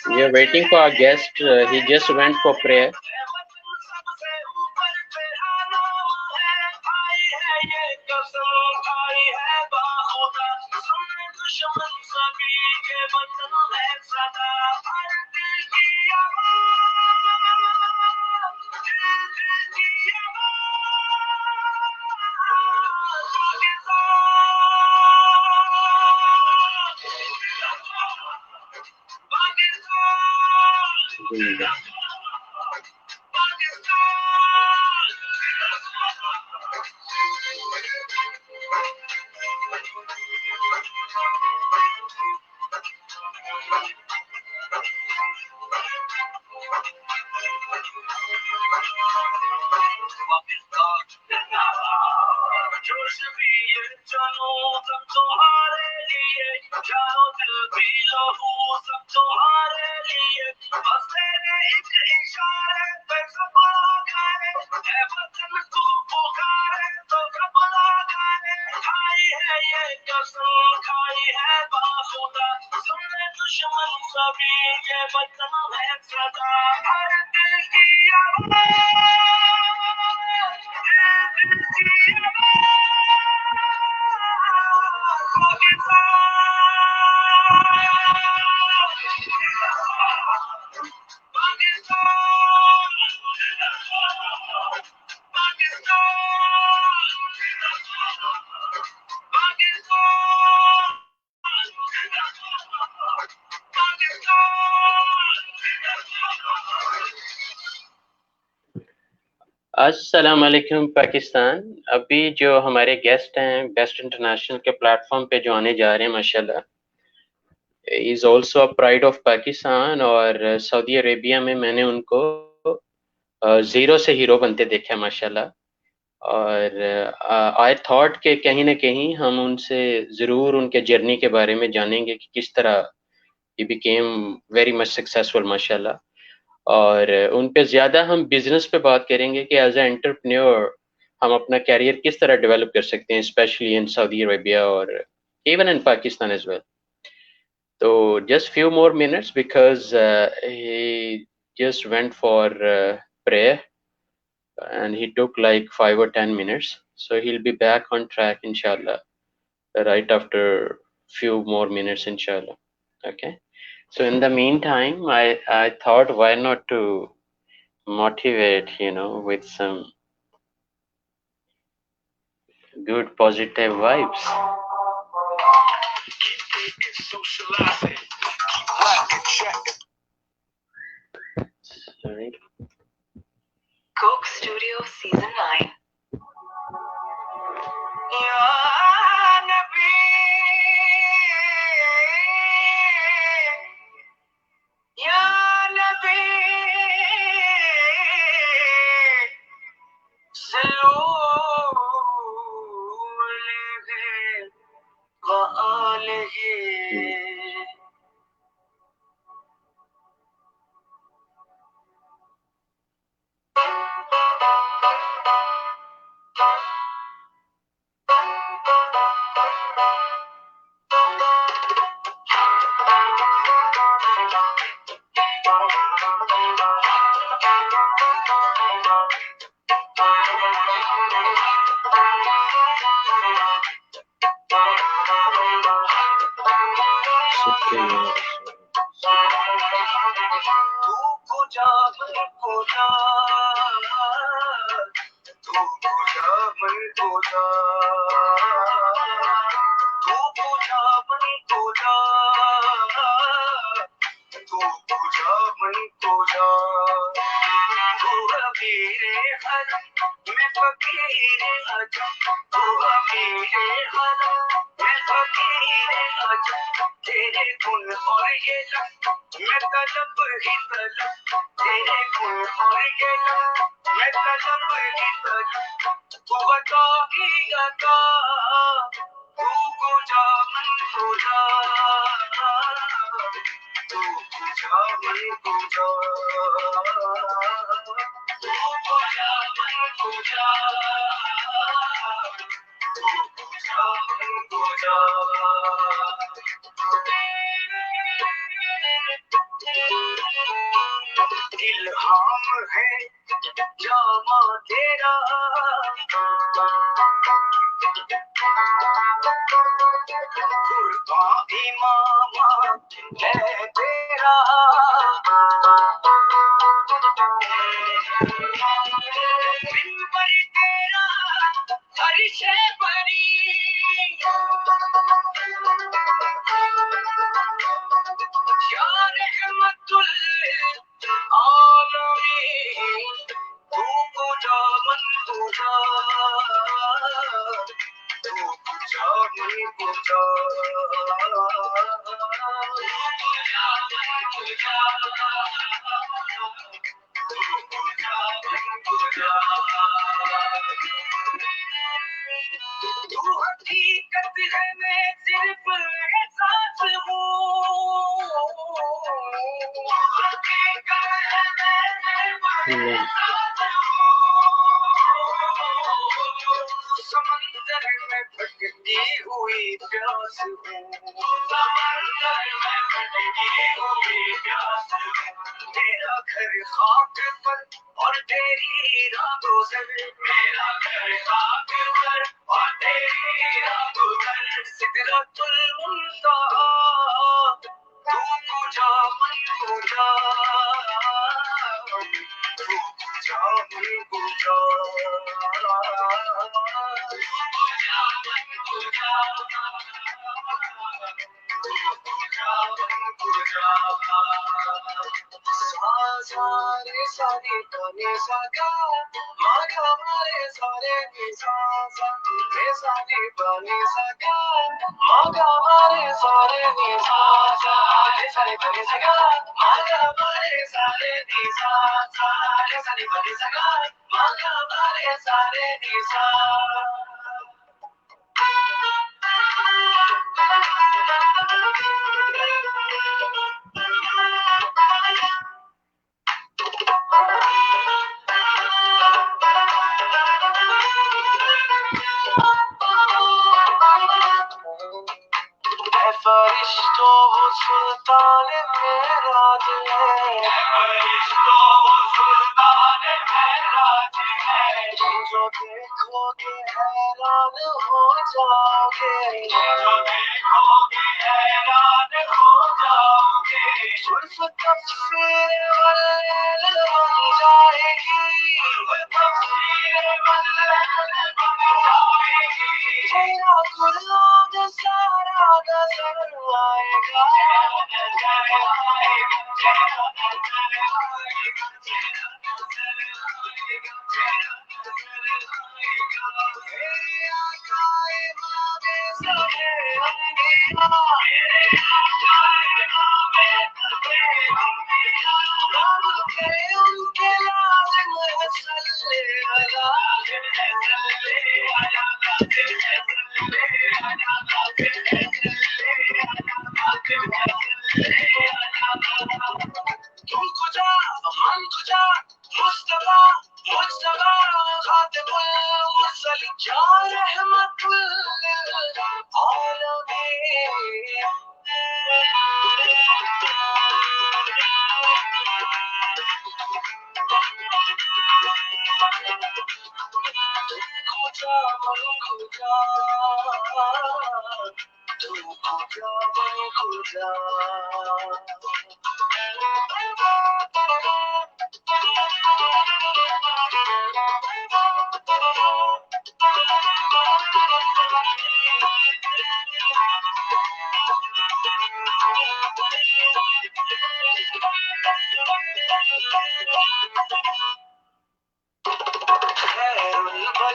We are waiting for our guest. He just went for prayer. السلام علیکم پاکستان. ابھی جو ہمارے گیسٹ ہیں بیسٹ انٹرنیشنل کے پلیٹ فارم پہ جو آنے جا رہے ہیں ماشاءاللہ is also pride of Pakistan. اور سعودی عربیہ میں نے ان کو زیرو سے ہیرو بنتے دیکھا ماشاءاللہ. اور آئی تھاٹ کہ کہیں نہ کہیں ہم ان سے ضرور ان کے جرنی کے بارے میں جانیں گے کہ کس طرح he became very much successful ماشاءاللہ. اور ان پہ زیادہ ہم بزنس پہ بات کریں گے کہ ایز اے انٹرپرینور ہم اپنا کیریئر کس طرح ڈیولپ کر سکتے ہیں اسپیشلی ان سعودی عربیہ اور even in Pakistan as well. تو just few more minutes because he just went for prayer and he took like 5 or 10 minutes, so he'll be back on track inshallah right after few more minutes inshallah. Okay, so in the meantime I thought why not to motivate with some good positive vibes. Sorry. Coke Studio Season 9. Ya Nabi, Ya Nabi, Sallu alayhi wa alihi.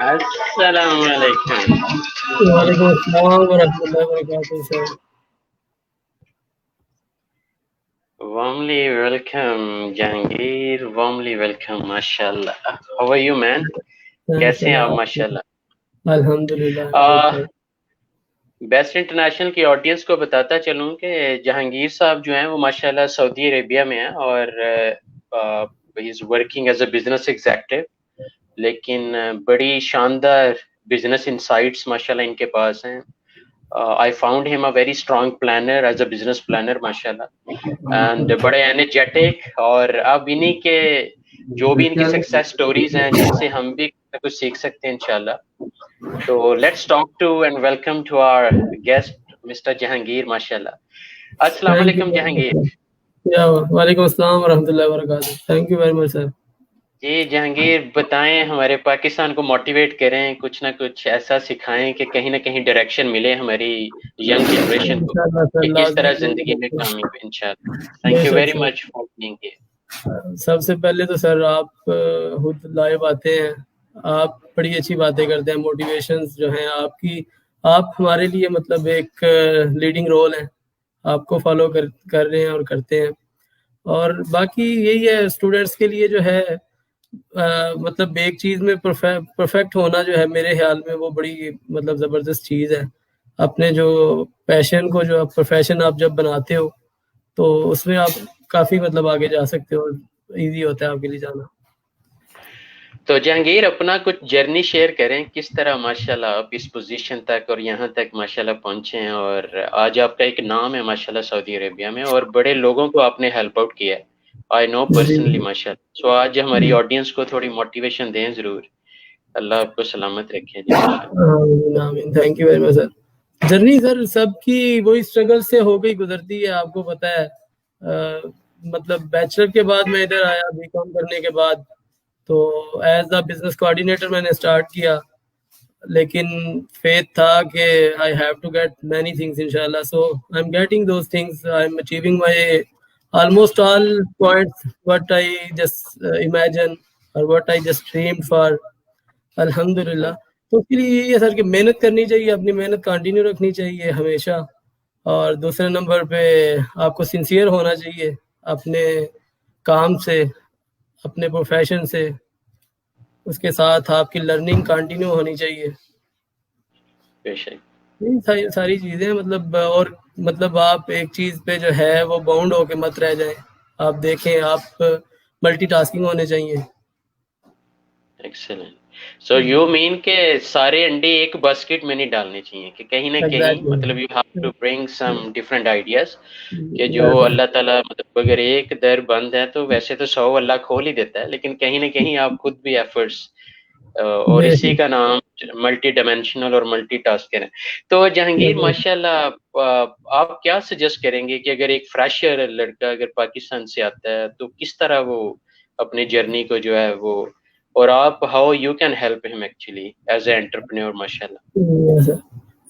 السلام علیکم. وعلیکم السلام ورحمۃ اللہ وبرکاتہ سر. Warmly welcome Jahangir, warmly welcome. ماشاءاللہ. How are you man? کیسے ہیں آپ؟ ماشاءاللہ. الحمدللہ. بیسٹ انٹرنیشنل کی آڈینس کو بتاتا چلوں کہ جہانگیر صاحب جو ہیں وہ ماشاءاللہ سعودی عربیہ میں ہیں اور he is working as a business executive, لیکن بڑی شاندار بزنس انسائٹس ماشاءاللہ ان کے پاس ہیں. I found him a very strong planner as a business planner ماشاءاللہ, and بڑے انرجیٹک, اور اب انہی کے جو بھی ان کی سکسیس سٹوریز ہیں جن سے ہم بھی کچھ سیکھ سکتے ہیں انشاءاللہ. تو let's talk to and welcome to our guest mister Jahangir ماشاءاللہ. السلام علیکم جہانگیر. وعلیکم السلام ورحمۃ اللہ وبرکاتہ. Thank you very much sir. جی جہانگیر بتائیں, ہمارے پاکستان کو موٹیویٹ کریں, کچھ نہ کچھ ایسا سکھائیں کہ کہیں نہ کہیں ڈائریکشن ملے ہماری ینگ جنریشن کو کہ کس طرح زندگی میں کامیاب ہے انشاءاللہ. Thank you very much for being here. سب سے پہلے تو سر آپ خود لائیو آتے ہیں, آپ بڑی اچھی باتیں کرتے ہیں, موٹیویشنز جو ہیں آپ کی, آپ ہمارے لیے مطلب ایک لیڈنگ رول ہیں, آپ کو فالو کر رہے ہیں اور کرتے ہیں. اور باقی یہی ہے اسٹوڈنٹس کے لیے جو ہے مطلب ایک چیز میں پرفیکٹ ہونا جو ہے میرے خیال میں وہ بڑی مطلب زبردست چیز ہے. اپنے جو پیشن کو جو پروفیشن آپ جب بناتے ہو تو اس میں آپ کافی مطلب آگے جا سکتے ہو, ایزی ہوتا ہے آپ کے لیے جانا. تو جہانگیر اپنا کچھ جرنی شیئر کریں, کس طرح ماشاءاللہ آپ اس پوزیشن تک اور یہاں تک ماشاءاللہ پہنچے ہیں, اور آج آپ کا ایک نام ہے ماشاءاللہ سعودی عربیہ میں, اور بڑے لوگوں کو آپ نے ہیلپ آؤٹ کیا ہے, آئی نو پرسنلی ماشاءاللہ. سو آج ہماری آڈینس کو تھوڑی موٹیویشن دیں ضرور. اللہ آپ کو سلامت رکھے. آمین. Thank you very much sir. Journey sir سب کی وہی اسٹرگل سے ہو گئی گزرتی ہے, آپ کو پتہ ہے. مطلب بیچلر کے بعد میں ادھر آیا بی کام کرنے کے بعد, تو ایز اے بزنس کوآرڈینیٹر میں نے اسٹارٹ کیا, لیکن فیتھ تھا کہ I have to get many things انشاءاللہ. So I am getting those things. I am achieving my almost all points what I just imagine or what I just dreamed for. الحمدللہ. تو اس کے لیے یہی ہے سر کہ محنت کرنی چاہیے, اپنی محنت کنٹینیو رکھنی چاہیے ہمیشہ. اور دوسرے نمبر پہ آپ کو سنسیئر ہونا چاہیے اپنے کام سے, اپنے پروفیشن سے. اس کے ساتھ آپ کی لرننگ کنٹینیو ہونی چاہیے. بے شک. یہی ساری چیزیں مطلب. اور مطلب آپ ایک چیز پہ جو ہے وہ باؤنڈ ہو کے مت رہ جائیں. آپ دیکھیں, آپ ملٹی ٹاسکنگ ہونے چاہیے. ایکسلنٹ. سو یو مین کہ سارے انڈے ایک باسکٹ میں نہیں ڈالنے چاہیے, کہ کہیں نہ کہیں مطلب you have to bring some different ideas, کہ جو اللہ تعالیٰ مطلب اگر ایک در بند ہے تو ویسے تو 100 اللہ کھول ہی دیتا ہے, لیکن کہیں نہ کہیں آپ خود بھی ایفرٹس, اور اسی کا نام ملٹی ڈائمینشنل اور ملٹی ٹاسکر ہے. تو جہانگیر ماشاء اللہ, آپ کیا سجیسٹ کریں گے کہ اگر ایک فریشر لڑکا اگر پاکستان سے آتا ہے تو کس طرح وہ اپنی جرنی کو جو ہے وہ, اور آپ ہاؤ یو کین ہیلپ ہم ایکچولی ایز اے انٹرپرینور ماشاء اللہ.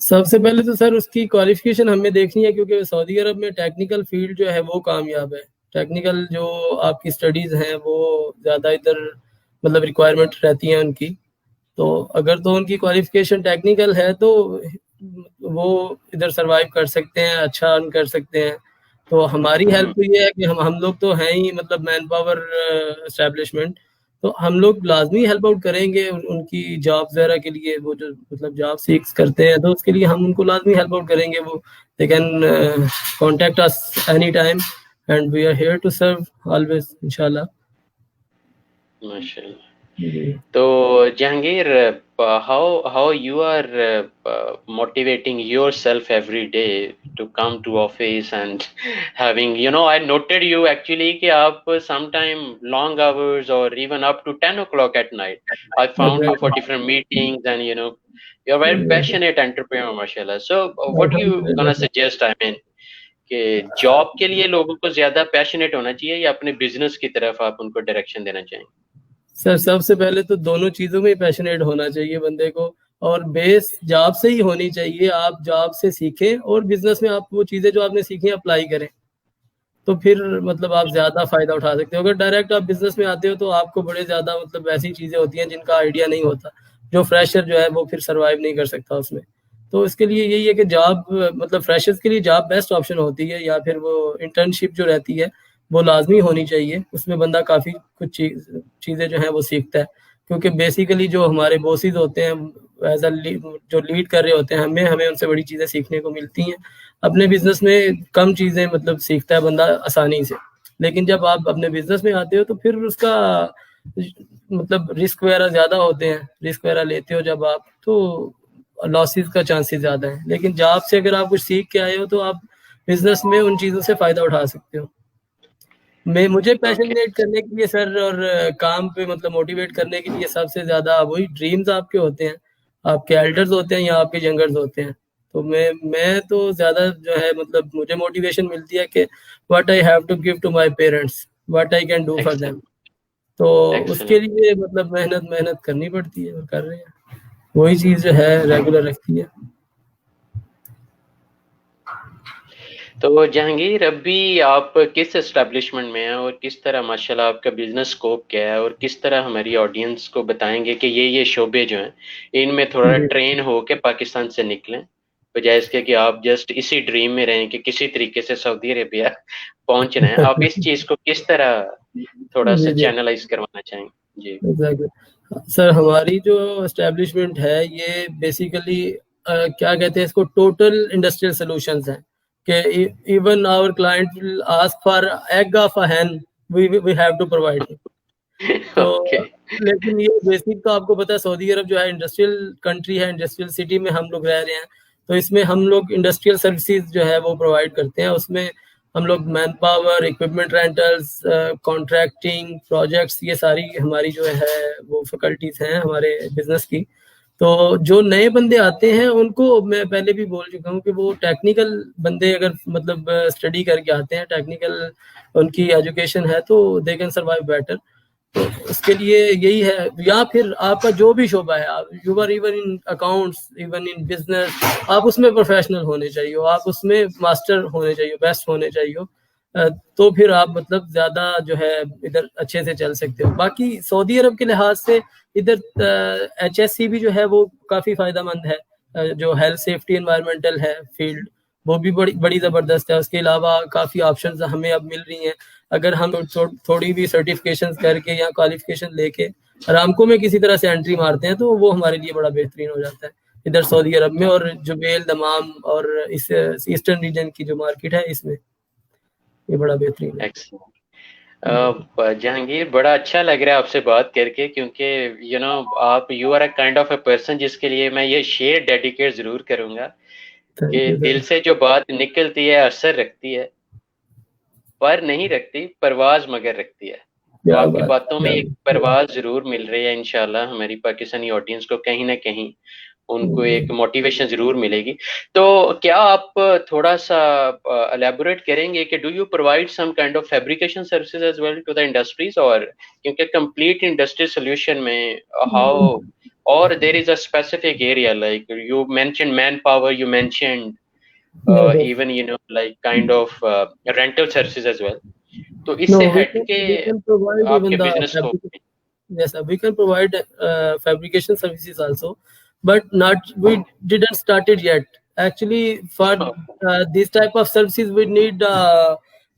سب سے پہلے تو سر اس کی کوالیفیکیشن ہمیں دیکھنی ہے, کیونکہ سعودی عرب میں ٹیکنیکل فیلڈ جو ہے وہ کامیاب ہے. ٹیکنیکل جو آپ کی اسٹڈیز ہیں وہ زیادہ ادھر مطلب ریکوائرمنٹ رہتی ہیں ان کی. تو اگر تو ان کی کوالیفیکیشن ٹیکنیکل ہے تو وہ ادھر سروائیو کر سکتے ہیں, اچھا ارن کر سکتے ہیں. تو ہماری ہیلپ تو یہ ہے کہ ہم لوگ تو ہیں ہی مطلب مین پاور اسٹیبلشمنٹ, تو ہم لوگ لازمی ہیلپ آؤٹ کریں گے ان کی جاب وغیرہ کے لیے. وہ جو مطلب جاب سیکس کرتے ہیں تو اس کے لیے ہم ان کو لازمی ہیلپ آؤٹ کریں گے. وہ they can contact us any time and we are here to serve always انشاءاللہ. ماشاء اللہ. تو Jahangir, how you are motivating yourself every day to come to office and having, I noted you actually کہ آپ sometime long hours or even up to 10 o'clock at night I found you for different meetings, and you're very passionate entrepreneur mashallah. So what you gonna suggest, I mean کہ job کے لیے لوگوں کو زیادہ passionate ہونا چاہیے یا اپنے بزنس کی طرف آپ ان کو ڈائریکشن دینا چاہیں؟ سر سب سے پہلے تو دونوں چیزوں میں پیشنیٹ ہونا چاہیے بندے کو, اور بیس جاب سے ہی ہونی چاہیے. آپ جاب سے سیکھیں اور بزنس میں آپ وہ چیزیں جو آپ نے سیکھی اپلائی کریں, تو پھر مطلب آپ زیادہ فائدہ اٹھا سکتے ہو. اگر ڈائریکٹ آپ بزنس میں آتے ہو تو آپ کو بڑے زیادہ مطلب ایسی چیزیں ہوتی ہیں جن کا آئیڈیا نہیں ہوتا, جو فریشر جو ہے وہ پھر سروائیو نہیں کر سکتا اس میں. تو اس کے لیے یہی ہے کہ جاب مطلب فریشرز کے لیے جاب بیسٹ آپشن ہوتی ہے, یا پھر وہ انٹرنشپ جو رہتی ہے وہ لازمی ہونی چاہیے. اس میں بندہ کافی کچھ چیزیں جو ہیں وہ سیکھتا ہے, کیونکہ بیسیکلی جو ہمارے بوسز ہوتے ہیں ایز اے جو لیڈ کر رہے ہوتے ہیں ہمیں ان سے بڑی چیزیں سیکھنے کو ملتی ہیں. اپنے بزنس میں کم چیزیں مطلب سیکھتا ہے بندہ آسانی سے, لیکن جب آپ اپنے بزنس میں آتے ہو تو پھر اس کا مطلب رسک وغیرہ زیادہ ہوتے ہیں. رسک وغیرہ لیتے ہو جب آپ تو لاسز کا چانسز زیادہ ہیں. لیکن جاب سے اگر آپ کچھ سیکھ کے آئے ہو تو آپ بزنس میں ان چیزوں سے فائدہ اٹھا سکتے ہو. مجھے پیشنیٹ کرنے کے لیے سر, اور کام پہ مطلب موٹیویٹ کرنے کے لیے سب سے زیادہ وہی ڈریمز آپ کے ہوتے ہیں, آپ کے ایلڈرز ہوتے ہیں یا آپ کے ینگرز ہوتے ہیں. تو میں تو زیادہ جو ہے مطلب مجھے موٹیویشن ملتی ہے کہ what I have to give to my parents, what I can do for them. تو اس کے لیے مطلب محنت کرنی پڑتی ہے اور کر رہے ہیں. وہی چیز جو ہے ریگولر رکھتی ہے. تو جہانگیر, ابھی آپ کس اسٹیبلشمنٹ میں ہیں اور کس طرح ماشاءاللہ آپ کا بزنس اسکوپ کیا ہے, اور کس طرح ہماری آڈینس کو بتائیں گے کہ یہ شعبے جو ہیں ان میں تھوڑا ٹرین ہو کے پاکستان سے نکلیں, بجائے اس کے کہ آپ جسٹ اسی ڈریم میں رہیں کہ کسی طریقے سے سعودی عربیہ پہنچنا ہے. آپ اس چیز کو کس طرح تھوڑا سا چینلائز کروانا چاہیں؟ جی سر, ہماری جو اسٹیبلشمنٹ ہے یہ بیسیکلی کیا کہتے ہیں اس کو, ٹوٹل انڈسٹریل سولوشنز ہیں. کہ even our client will ask for egg of a hen, we have to provide. تو لیکن یہ بیسک تو آپ کو پتا ہے سعودی عرب جو ہے انڈسٹریل کنٹری ہے, انڈسٹریل سٹی میں ہم لوگ رہ رہے ہیں. تو اس میں ہم لوگ انڈسٹریل سروسز جو ہے وہ پرووائڈ کرتے ہیں. اس میں ہم لوگ man power, equipment rentals, contracting, projects, یہ ساری ہماری جو ہے وہ فیکلٹیز ہیں ہمارے بزنس کی. تو جو نئے بندے آتے ہیں ان کو میں پہلے بھی بول چکا ہوں کہ وہ ٹیکنیکل بندے اگر مطلب اسٹڈی کر کے آتے ہیں, ٹیکنیکل ان کی ایجوکیشن ہے, تو دے کین سروائیو بیٹر. تو اس کے لیے یہی ہے. یا پھر آپ کا جو بھی شعبہ ہے, you are even in accounts, even in business, آپ اس میں پروفیشنل ہونے چاہیے, آپ اس میں ماسٹر ہونے چاہیے, بیسٹ ہونے چاہیے, تو پھر آپ مطلب زیادہ جو ہے ادھر اچھے سے چل سکتے ہو. باقی سعودی عرب کے لحاظ سے ادھر ایچ ایس سی بھی جو ہے وہ کافی فائدہ مند ہے. جو ہیلتھ سیفٹی انوائرمنٹل ہے فیلڈ, وہ بھی بڑی زبردست ہے. اس کے علاوہ کافی آپشنز ہمیں اب مل رہی ہیں. اگر ہم تھوڑی بھی سرٹیفکیشن کر کے یا کوالیفکیشن لے کے ارامکو میں کسی طرح سے انٹری مارتے ہیں تو وہ ہمارے لیے بڑا بہترین ہو جاتا ہے ادھر سعودی عرب میں. اور جبیل, دمام اور اس ایسٹرن ریجن کی جو مارکیٹ ہے اس میں یہ بڑا بہترین ہے. جہانگیر, بڑا اچھا لگ رہا ہے آپ سے بات کر کے, کیونکہ آپ you are a kind of a person جس کے لیے میں یہ شیئر ڈیڈیکیٹ ضرور کروں گا کہ دل سے جو بات نکلتی ہے اثر رکھتی ہے, پر نہیں رکھتی پرواز مگر رکھتی ہے. تو آپ کی باتوں میں ایک پرواز ضرور مل رہی ہے انشاءاللہ ہماری پاکستانی آڈینس کو, کہیں نہ کہیں ان کو ایک موٹیویشن ضرور ملے گی. تو کیا آپ تھوڑا سا الیبوریٹ کریں گے کہ do you provide some kind of fabrication services as well to the industries, اور کیونکہ کمپلیٹ انڈسٹری سولوشن میں ہاؤ, اور there is a specific area like you mention man power, you mentioned even like kind of rental services as well. تو اس سے ہٹ کے آپ کے business کو Yes, sir. We can provide fabrication services also, but we didn't start it yet. Actually, for these type of services, we need a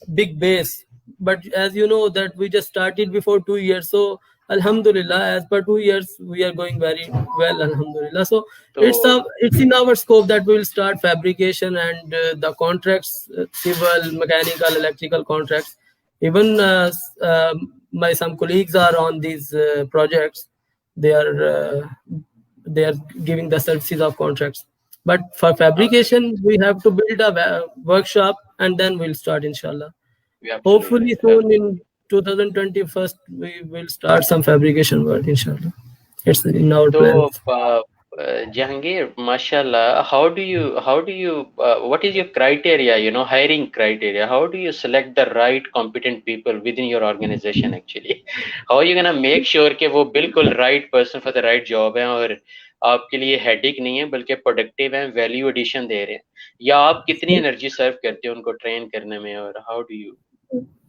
big base. But as you know that we just started before 2 years, so Alhamdulillah, as per 2 years, we are going very well, Alhamdulillah. So it's in our scope that we will start fabrication and the contracts, civil, mechanical, electrical contracts. Even my some colleagues are on these projects. They are giving the services of contracts. But for fabrication, we have to build a workshop and then we'll start, inshallah. Hopefully soon in 2021 we will start some fabrication work, inshallah. It's in our plans. Jahangir, mashallah, how do you what is your criteria, hiring criteria? How do you select the right competent people within your organization actually? How are you gonna make sure کہ وہ بالکل right person for the right job ہے اور آپ کے لیے headache نہیں ہے بلکہ پروڈکٹیو ہیں, ویلیو ایڈیشن دے رہے ہیں, یا آپ کتنی انرجی سرو کرتے ہیں ان کو ٹرین کرنے میں, اور how do you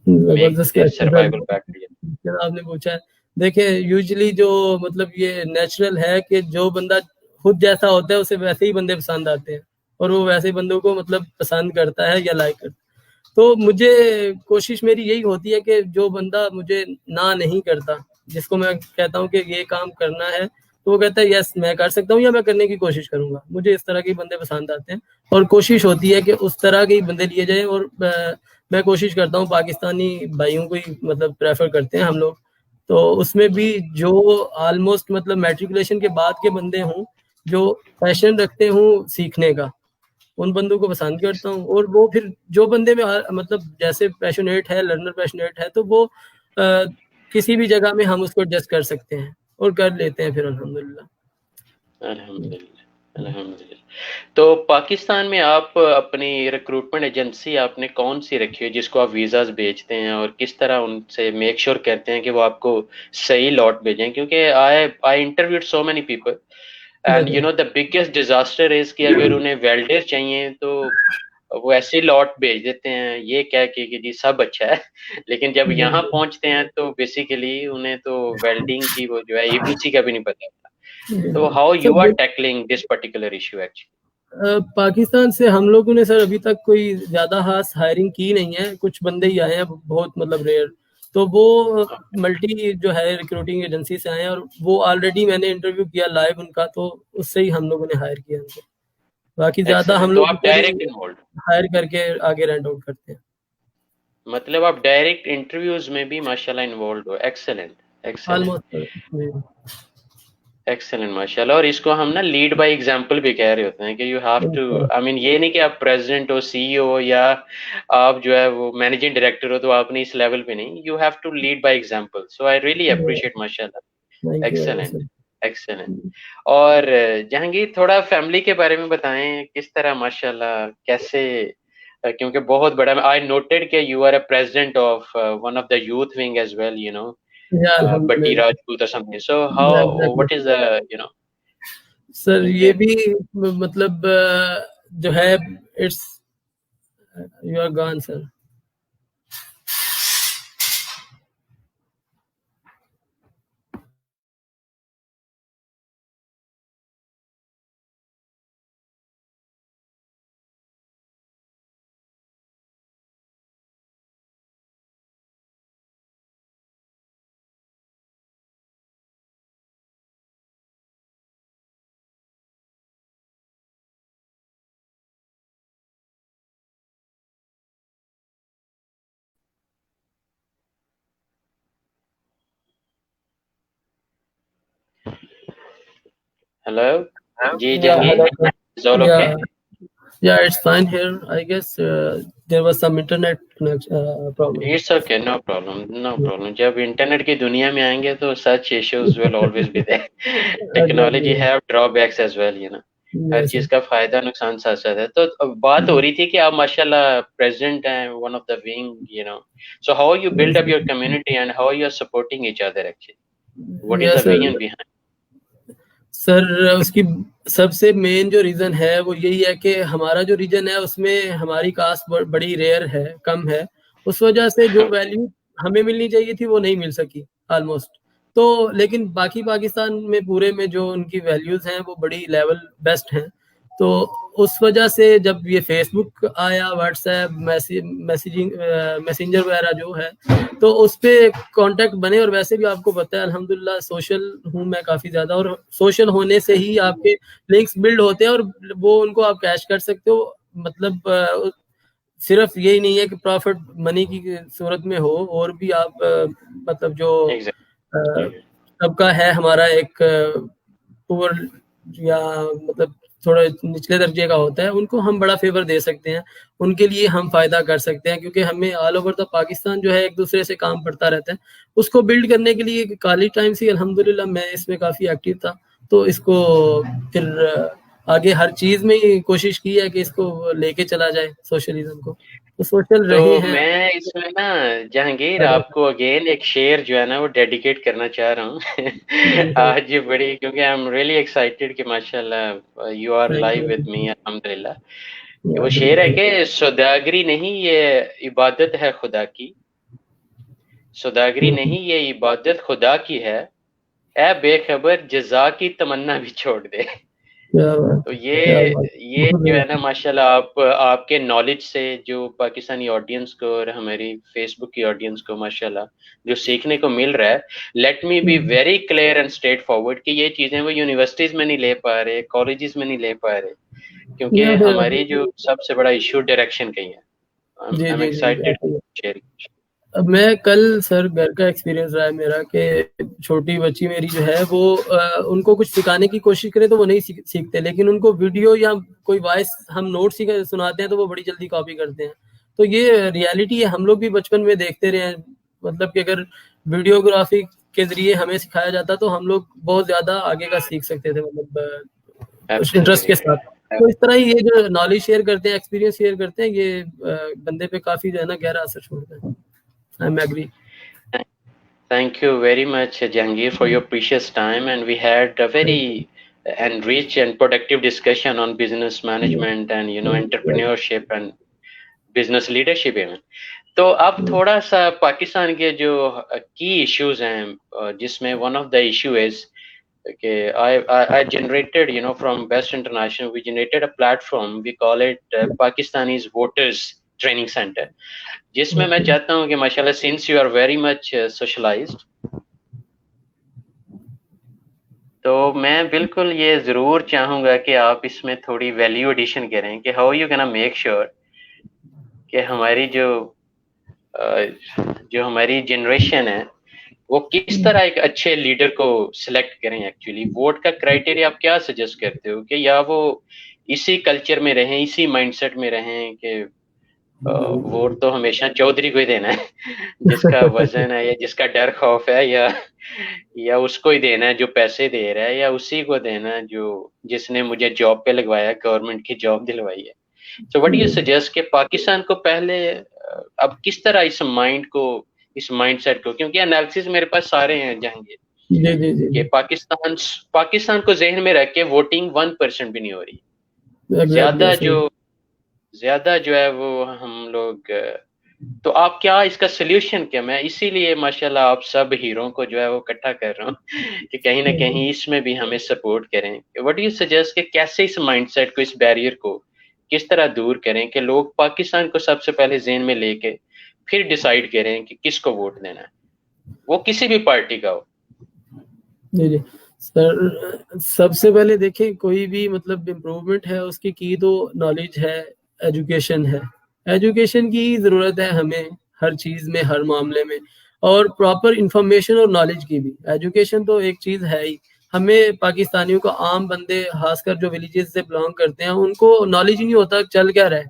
survival package آپ نے پوچھا ہے. دیکھیں یوزلی جو مطلب یہ نیچرل ہے کہ جو بندہ خود جیسا ہوتا ہے اسے ویسے ہی بندے پسند آتے ہیں اور وہ ویسے ہی بندوں کو مطلب پسند کرتا ہے یا لائک کرتا ہے. تو مجھے کوشش میری یہی ہوتی ہے کہ جو بندہ مجھے نہ نہیں کرتا, جس کو میں کہتا ہوں کہ یہ کام کرنا ہے تو وہ کہتا ہے یس میں کر سکتا ہوں یا میں کرنے کی کوشش کروں گا. مجھے اس طرح کے بندے پسند آتے ہیں اور کوشش ہوتی ہے کہ اس طرح کے بندے لیے جائیں. اور میں کوشش کرتا ہوں, پاکستانی بھائیوں کو ہی مطلب پریفر کرتے ہیں ہم لوگ, تو اس میں بھی جو آلموسٹ مطلب میٹریکولیشن کے بعد کے بندے ہوں جو پیشن رکھتے ہوں سیکھنے کا, ان بندوں کو پسند کرتا ہوں. اور وہ پھر جو بندے میں مطلب جیسے پیشنیٹ ہے, لرنر پیشنیٹ ہے, تو وہ کسی بھی جگہ میں ہم اس کو ایڈجسٹ کر سکتے ہیں اور کر لیتے ہیں پھر الحمدللہ. الحمدللہ. تو پاکستان میں آپ اپنی ریکروٹمنٹ ایجنسی آپ نے کون سی رکھی ہے جس کو آپ ویزاز بھیجتے ہیں, اور کس طرح ان سے میک شور کرتے ہیں کہ وہ آپ کو صحیح لاٹ بھیجیں؟ کیونکہ I interviewed so many people and the biggest disaster is کہ اگر انہیں ویلڈر چاہیے تو وہ ایسے لاٹ بھیج دیتے ہیں یہ کہہ کے کہ جی سب اچھا ہے, لیکن جب یہاں پہنچتے ہیں تو بیسیکلی انہیں تو ویلڈنگ کی وہ جو ہے ABC کا بھی نہیں پتا ہوتا. تو how you are tackling this particular issue actually? Pakistan سے ہم لوگوں نے سر ابھی تک کوئی زیادہ خاص ہائرنگ کی نہیں ہے, کچھ بندے ہی آئے ہیں بہت مطلب ریئر. تو وہ ملٹی جو ہے ریکروٹنگ ایجنسی سے آئے ہیں اور وہ آلریڈی میں نے انٹرویو کیا لائیو ان کا, تو اس سے ہی ہم لوگوں نے ہائر کیا ان کو. باقی زیادہ ہم لوگ ہائر کر کے آگے رینٹ آؤٹ کرتے ہیں. مطلب آپ ڈائریکٹ انٹرویوز میں بھی ماشاءاللہ انوالوڈ ہو. ایکسلنٹ ایکسلنٹ ماشاءاللہ. اور اس کو ہم نا لیڈ بائی ایگزامپل بھی کہہ رہے ہوتے ہیں کہ یو ہیو ٹو, آئی مین یہ نہیں کہ آپ پریزیڈنٹ ہو, CEO ہو, یا آپ جو ہے وہ مینیجنگ ڈائریکٹر ہو تو آپ نے اس لیول پہ نہیں, you have to lead by example. So I really appreciate ماشاءاللہ. Excellent excellent. اور جہانگیر تھوڑا فیملی کے بارے میں بتائیں, کس طرح ماشاءاللہ کیسے, کیونکہ بہت بڑا, آئی نوٹڈ کہ you are a president of one of the youth wing as well, Yeah, Bhatti alhamdulillah. Rajput or something. So Yeah, how, exactly. what is the, you know, سر ان یہ کے بھی مطلب جو ہے it's you are gone sir. hello جی Yeah, Jahangir hello. is all okay? Yeah, it's fine here. I guess there was some internet problem. It's okay, no problem, no problem. جب internet کی دنیا میں آئیں گے تو such issues will always be there. Technology Exactly. have drawbacks as well, you know. Hare Yes, چیز sir. کا فائدہ نقصان ساتھ ساتھ ہے. تو بات ہو رہی تھی کہ آپ ماشاءاللہ پریزیڈنٹ ہیں, one of the wing, you know. So how you build up your community and how you are supporting each other actually? What is Yes, the sir. vision behind? سر اس کی سب سے مین جو ریزن ہے وہ یہی ہے کہ ہمارا جو ریجن ہے اس میں ہماری کاسٹ بڑی ریئر ہے, کم ہے. اس وجہ سے جو ویلیو ہمیں ملنی چاہیے تھی وہ نہیں مل سکی آلموسٹ. تو لیکن باقی پاکستان میں پورے میں جو ان کی ویلیوز ہیں وہ بڑی لیول بیسٹ ہیں. تو اس وجہ سے جب یہ فیس بک آیا, واٹس ایپ, میسنجر وغیرہ جو ہے, تو اس پہ کانٹیکٹ بنے. اور ویسے بھی آپ کو پتہ ہے الحمدللہ سوشل ہوں میں کافی زیادہ, اور سوشل ہونے سے ہی آپ کے لنکس بلڈ ہوتے ہیں اور وہ ان کو آپ کیش کر سکتے ہو. مطلب صرف یہی نہیں ہے کہ پروفٹ منی کی صورت میں ہو, اور بھی آپ مطلب جو سب کا ہے ہمارا ایک پور یا مطلب تھوڑا نچلے درجے کا ہوتا ہے, ان کو ہم بڑا فیور دے سکتے ہیں, ان کے لیے ہم فائدہ کر سکتے ہیں. کیونکہ ہمیں آل اوور دا پاکستان جو ہے ایک دوسرے سے کام پڑتا رہتا ہے. اس کو بلڈ کرنے کے لیے کالج ٹائم سے الحمدللہ میں اس میں کافی ایکٹیو تھا. تو اس کو پھر آگے ہر چیز میں کوشش کی ہے کہ اس کو لے کے چلا جائے سوشلزم کو. تو سوشل تو رہے ہیں. میں اس میں نا جہانگیر آپ کو اگین ایک شعر جو ہے نا وہ ڈیڈیکیٹ کرنا چاہ رہا ہوں آج یہ بڑی, کیونکہ آئی ایم ریئلی ایکسائٹیڈ کہ ماشاء اللہ you are live with me الحمدللہ. وہ شعر ہے کہ سوداگری نہیں یہ عبادت ہے خدا کی, سوداگری نہیں یہ عبادت خدا کی ہے, اے بے خبر جزا کی تمنا بھی چھوڑ دے. تو یہ جو ہے نا ماشاءاللہ آپ کے نالج سے جو پاکستانی آڈینس کو اور ہماری فیس بک کی آڈینس کو ماشاءاللہ جو سیکھنے کو مل رہا ہے, let me be very clear and straightforward کہ یہ چیزیں وہ یونیورسٹیز میں نہیں لے پا رہے, کالجز میں نہیں لے پا رہے, کیونکہ ہماری جو سب سے بڑا ایشو ڈائریکشن کا ہی ہے. I'm excited to share it. اب میں کل سر گھر کا ایکسپیرینس رہا ہے میرا کہ چھوٹی بچی میری جو ہے وہ ان کو کچھ سکھانے کی کوشش کرے تو وہ نہیں سیکھتے, لیکن ان کو ویڈیو یا کوئی وائس ہم نوٹ سناتے ہیں تو وہ بڑی جلدی کاپی کرتے ہیں. تو یہ ریالٹی ہے, ہم لوگ بھی بچپن میں دیکھتے رہے ہیں. مطلب کہ اگر ویڈیوگرافی کے ذریعے ہمیں سکھایا جاتا تو ہم لوگ بہت زیادہ آگے کا سیکھ سکتے تھے, مطلب انٹرسٹ کے ساتھ. تو اس طرح ہی یہ جو نالج شیئر کرتے ہیں, ایکسپیرینس شیئر کرتے ہیں, یہ بندے پہ کافی جو ہے نا گہرا اثر چھوڑتا ہے. I'm agree. Thank you very much, Jahangir, for your precious time, and we had a very enriched and productive discussion on business management and entrepreneurship and business leadership even. تو اب تھوڑا سا پاکستان کے جو کی ایشوز ہیں جس میں one of the issue is کہ I generated from Best International we generated a platform, we call it Pakistanis Voters Training Center, جس میں چاہتا ہوں کہ ماشاءاللہ since you are very much socialized, تو میں بالکل یہ ضرور چاہوں گا کہ آپ اس میں تھوڑی ویلیو ایڈیشن کریں کہ how you can make sure کہ ہماری جو ہماری جنریشن ہے وہ کس طرح ایک اچھے لیڈر کو سلیکٹ کریں. ایکچولی ووٹ کا کرائٹیریا آپ کیا سجیسٹ کرتے ہو کہ یا وہ اسی کلچر میں رہیں, اسی مائنڈ سیٹ میں رہیں کہ ووٹ تو ہمیشہ چودھری کو ہی دینا ہے جس کا وزن ہے یا جس کا ڈر خوف ہے, یا اس کو ہی دینا ہے جو پیسے دے رہا ہے, یا اسی کو دینا ہے جس نے مجھے جاب پہ لگوایا, گورنمنٹ کی جاب دلوائی ہے. سو وٹ یو سجیسٹ کہ پاکستان کو پہلے اب کس طرح اس مائنڈ کو اس مائنڈ سیٹ کو، کیونکہ انالیسس میرے پاس سارے ہیں جہانگیر جی جی جی کہ پاکستان کو ذہن میں رکھ کے ووٹنگ 1% بھی نہیں ہو رہی، زیادہ جو ہے وہ ہم لوگ. تو آپ کیا اس کا سلیوشن کیا؟ میں اسی لیے ماشاءاللہ آپ سب ہیروں کو جو ہے وہ اکٹھا کر رہا ہوں کہ کہیں نہ کہیں اس میں بھی ہمیں سپورٹ کریں. وٹ یو سجیسٹ کہ کیسے اس مائنڈ سیٹ کو، اس بیریئر کو کس طرح دور کریں کہ لوگ پاکستان کو سب سے پہلے ذہن میں لے کے پھر ڈیسائیڈ کریں کہ کس کو ووٹ دینا ہے، وہ کسی بھی پارٹی کا ہو. جی جی سر، سب سے پہلے دیکھیں کوئی بھی مطلب امپروومنٹ ہے اس کی تو نالج ہے، ایجوکیشن ہے. ایجوکیشن کی ضرورت ہے ہمیں ہر چیز میں، ہر معاملے میں، اور پراپر انفارمیشن اور نالج کی بھی. ایجوکیشن تو ایک چیز ہے ہی. ہمیں پاکستانیوں کو، عام بندے خاص کر جو ولیجز سے بلانگ کرتے ہیں، ان کو نالج ہی نہیں ہوتا چل کیا رہے.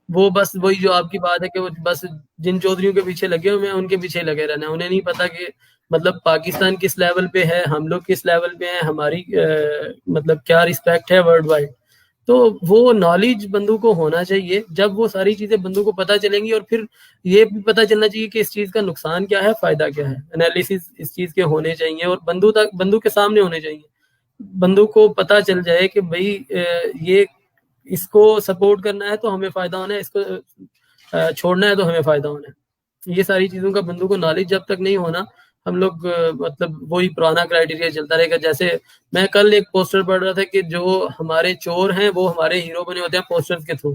وہ بس وہی جو آپ کی بات ہے کہ وہ بس جن چودھریوں کے پیچھے لگے ہوئے ہیں ان کے پیچھے لگے رہنا ہے. انہیں نہیں پتا کہ مطلب پاکستان کس لیول پہ ہے، ہم لوگ کس لیول پہ ہیں، ہماری مطلب کیا رسپیکٹ ہے ورلڈ وائڈ. تو وہ نالج بندوں کو ہونا چاہیے. جب وہ ساری چیزیں بندوں کو پتہ چلیں گی، اور پھر یہ بھی پتہ چلنا چاہیے کہ اس چیز کا نقصان کیا ہے، فائدہ کیا ہے. انالیسس اس چیز کے ہونے چاہیے اور بندوں کے سامنے ہونے چاہیے. بندوں کو پتہ چل جائے کہ بھئی یہ اس کو سپورٹ کرنا ہے تو ہمیں فائدہ ہونا ہے، اس کو چھوڑنا ہے تو ہمیں فائدہ ہونا ہے. یہ ساری چیزوں کا بندوں کو نالج جب تک نہیں ہونا، ہم لوگ مطلب وہی پرانا کرائٹیریا چلتا رہے گا. جیسے میں کل ایک پوسٹر پڑھ رہا تھا کہ جو ہمارے چور ہیں وہ ہمارے ہیرو بنے ہوتے ہیں پوسٹرز کے تھرو.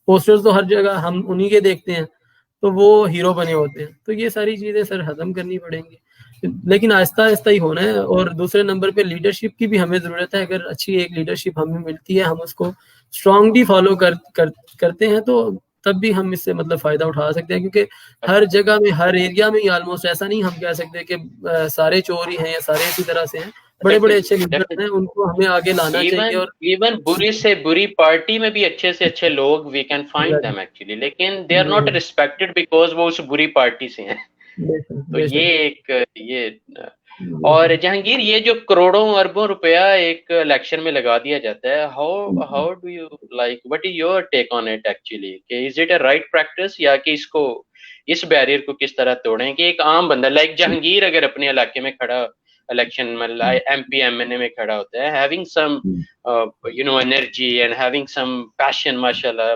پوسٹرز تو ہر جگہ ہم انہی کے دیکھتے ہیں تو وہ ہیرو بنے ہوتے ہیں. تو یہ ساری چیزیں سر ختم کرنی پڑیں گی، لیکن آہستہ آہستہ ہی ہونا ہے. اور دوسرے نمبر پہ لیڈرشپ کی بھی ہمیں ضرورت ہے. اگر اچھی ایک لیڈرشپ ہمیں ملتی ہے، ہم اس کو اسٹرانگلی فالو کرتے ہیں، تو تب بھی ہم اس سے مطلب فائدہ اٹھا سکتے ہیں. کیونکہ ہر جگہ میں، ہر ایریا میں آلموسٹ ایسا نہیں ہم کہہ سکتے کہ سارے چور ہی ہیں یا سارے اسی طرح سے ہیں. بڑے بڑے اچھے لیڈر ہیں، ان کو ہمیں آگے لانا چاہیے. اور ایون بری سے بری پارٹی میں بھی اچھے سے اچھے لوگ we can find them actually, لیکن they are not respected because وہ اس بری پارٹی سے ہیں. تو یہ ایک یہ. اور جہانگیر، یہ جو کروڑوں اربوں روپیہ ایک الیکشن میں لگا دیا جاتا ہے، how do you like, what is your take on it actually, کہ is it a right practice, یا کہ اس بیریئر کو کس طرح توڑیں کہ ایک عام بندہ لائک جہانگیر اگر اپنے علاقے میں کھڑا الیکشن میں ایم پی ایم این اے میں کھڑا ہوتا ہے، having some energy and having some passion mashallah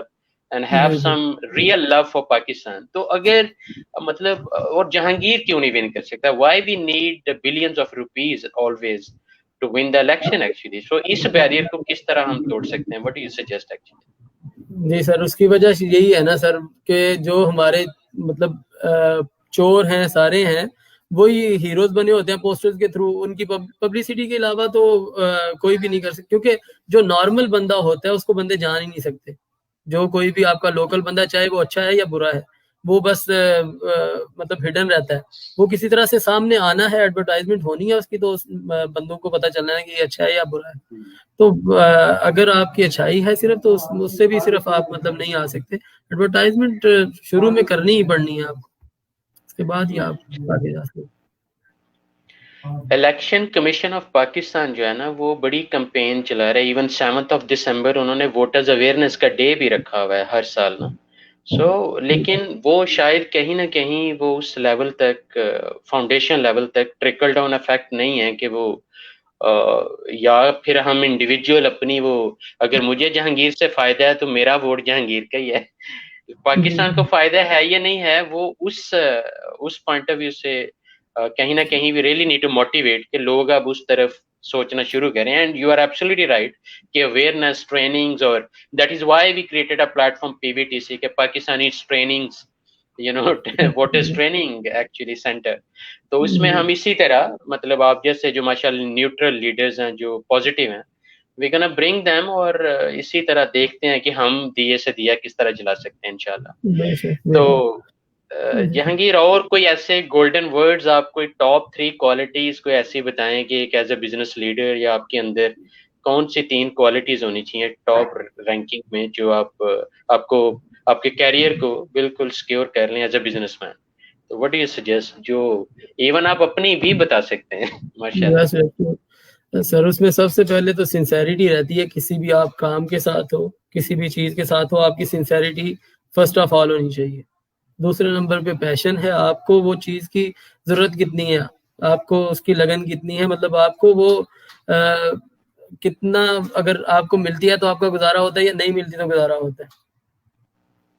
and have some real love for Pakistan. تو اگر مطلب اور جہانگیر کیوں نہیں ون کر سکتا؟ why we need billions of rupees always to win the election actually. So اس بیریئر کو کس طرح ہم توڑ سکتے ہیں؟ what do you suggest actually؟ جی سر، اس کی وجہ یہی ہے نا سر کہ جو ہمارے مطلب چور ہیں سارے ہیں، وہی ہیروز بنے ہوتے ہیں پوسٹرز کے تھرو. ان کی پبلسٹی کے علاوہ تو کوئی بھی نہیں کر سکتے. کیونکہ جو نارمل بندہ ہوتا ہے اس کو بندے جان ہی نہیں سکتے. جو کوئی بھی آپ کا لوکل بندہ، چاہے وہ اچھا ہے یا برا ہے، وہ بس مطلب ہڈن رہتا ہے. وہ کسی طرح سے سامنے آنا ہے، ایڈورٹائزمنٹ ہونی ہے اس کی، تو بندوں کو پتہ چلنا ہے کہ یہ اچھا ہے یا برا ہے. تو اگر آپ کی اچھائی ہے صرف، تو اس سے بھی صرف آپ مطلب نہیں آ سکتے. ایڈورٹائزمنٹ شروع میں کرنی ہی پڑنی ہے آپ کو، اس کے بعد ہی آپ آگے جا سکتے. الیکشن کمیشن آف پاکستان جو ہے نا، وہ بڑی کمپین چلا رہا ہے. ایون 7 دسمبر انہوں نے ووٹرز اویئرنیس کا ڈے بھی رکھا ہوا ہے ہر سال نا. لیکن وہ شاید کہیں نہ کہیں وہ اس لیول تک، فاؤنڈیشن لیول تک ٹرکل ڈاؤن افیکٹ نہیں ہے کہ وہ یا پھر ہم انڈیویجول اپنی وہ، اگر مجھے جہانگیر سے فائدہ ہے تو میرا ووٹ جہانگیر کا ہی ہے. پاکستان کو فائدہ ہے یا نہیں ہے، وہ اس پوائنٹ آف ویو سے کہیں نہ کہیں we really need to motivate کہ لوگ اب اس طرف سوچنا شروع کریں. And you are absolutely right کہ اویئرنیس ٹریننگز، اور that is why we created a platform PBTC کہ Pakistani trainings, what is training actually centre. تو اس میں ہم اسی طرح مطلب آپ جیسے جو ماشاء اللہ نیوٹرل لیڈرز ہیں جو پازیٹیو ہیں، وی گونا برنگ دیم، اور اسی طرح دیکھتے ہیں کہ ہم دیے سے دیا کس طرح جلا سکتے ہیں انشاءاللہ. تو جہانگیر، اور کوئی ایسے گولڈن ورڈز آپ کوئی ٹاپ 3 کوالٹیز کوئی ایسی بتائیں کہ ایک ایز اے بزنس لیڈر یا آپ کے اندر کون سی 3 کوالٹیز ہونی چاہیے ٹاپ رینکنگ میں، جو آپ کو آپ کے کیریئر کو بالکل سیکیور کر لیں ایز اے بزنس مین؟ تو وٹ ڈو یو سجیسٹ، جو ایون آپ اپنی بھی بتا سکتے ہیں ماشاءاللہ. سر اس میں سب سے پہلے تو سنسیریٹی رہتی ہے. کسی بھی آپ کام کے ساتھ ہو، کسی بھی چیز کے ساتھ ہو، آپ کی سنسیریٹی فرسٹ آف آل ہونی چاہیے. دوسرے نمبر پہ پیشن ہے، آپ کو وہ چیز کی ضرورت کتنی ہے، آپ کو اس کی لگن کتنی ہے، مطلب آپ کو وہ کتنا، اگر آپ کو ملتی ہے تو آپ کا گزارا ہوتا ہے، یا نہیں ملتی تو گزارا ہوتا ہے.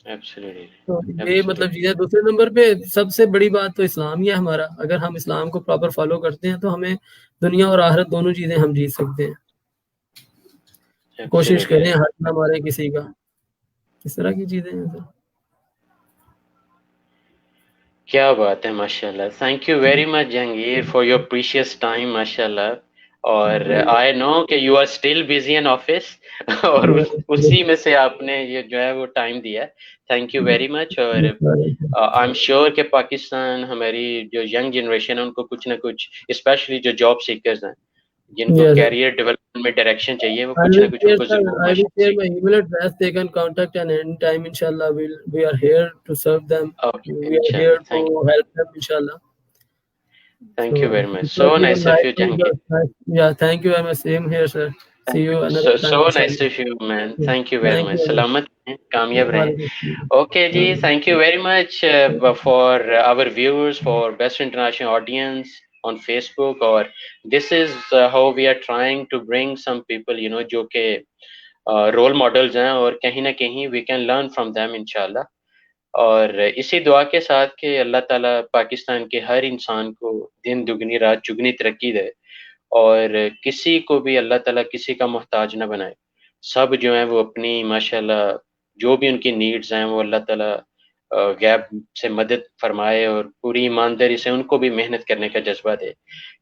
Absolutely. تو یہ مطلب چیز ہے. دوسرے نمبر پہ سب سے بڑی بات تو اسلام ہی ہے ہمارا. اگر ہم اسلام کو پراپر فالو کرتے ہیں تو ہمیں دنیا اور آخرت دونوں چیزیں ہم جیت سکتے ہیں. کوشش کریں ہاتھ نہ مارے کسی کا. اس طرح کی چیزیں ہیں سر. کیا بات ہے ماشاء اللہ. Thank you very much Jahangir for your precious time ماشاء اللہ. اور آئی نو کہ you are still busy in office اور اسی میں سے آپ نے یہ جو ہے وہ ٹائم دیا. تھینک یو ویری مچ. اور آئی ایم شیور کہ پاکستان ہماری جو ینگ جنریشن ہے ان کو کچھ نہ کچھ اسپیشلی جو جاب سیکرز ہیں جن کو کیریئر ڈیولپمنٹ میں ڈائریکشن چاہیے وہ کچھ نہ کچھ ان کو ضرور. I will share my email address. They can contact and anytime inshallah we are here to serve them. We are here to help them inshallah. Thank you very much. So nice of you, Jahangir. Yeah, thank you very much. Same here, sir. See you another time. So nice of you, man. Thank you very much. Salamat rahein, kamyab rahein. Okay, ji. Thank you very much for our viewers, for Best International Audience on Facebook. Or this is how we are trying to bring some people, you know, jo ke role models ہیں اور کہیں نہ کہیں we can learn from them انشاءاللہ. اور اسی دعا کے ساتھ کہ اللہ تعالیٰ پاکستان کے ہر انسان کو دن دگنی رات چگنی ترقی دے اور کسی کو بھی اللہ تعالیٰ کسی کا محتاج نہ بنائے. سب جو ہیں وہ اپنی ماشاءاللہ جو بھی ان کی نیڈز ہیں وہ اللہ تعالیٰ غیب سے مدد فرمائے اور پوری ایمانداری سے ان کو بھی محنت کرنے کا جذبہ دے.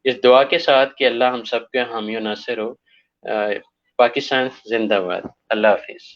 اس دعا کے ساتھ کہ اللہ ہم سب کے حامی و ناصر ہو. پاکستان زندہ باد. اللہ حافظ.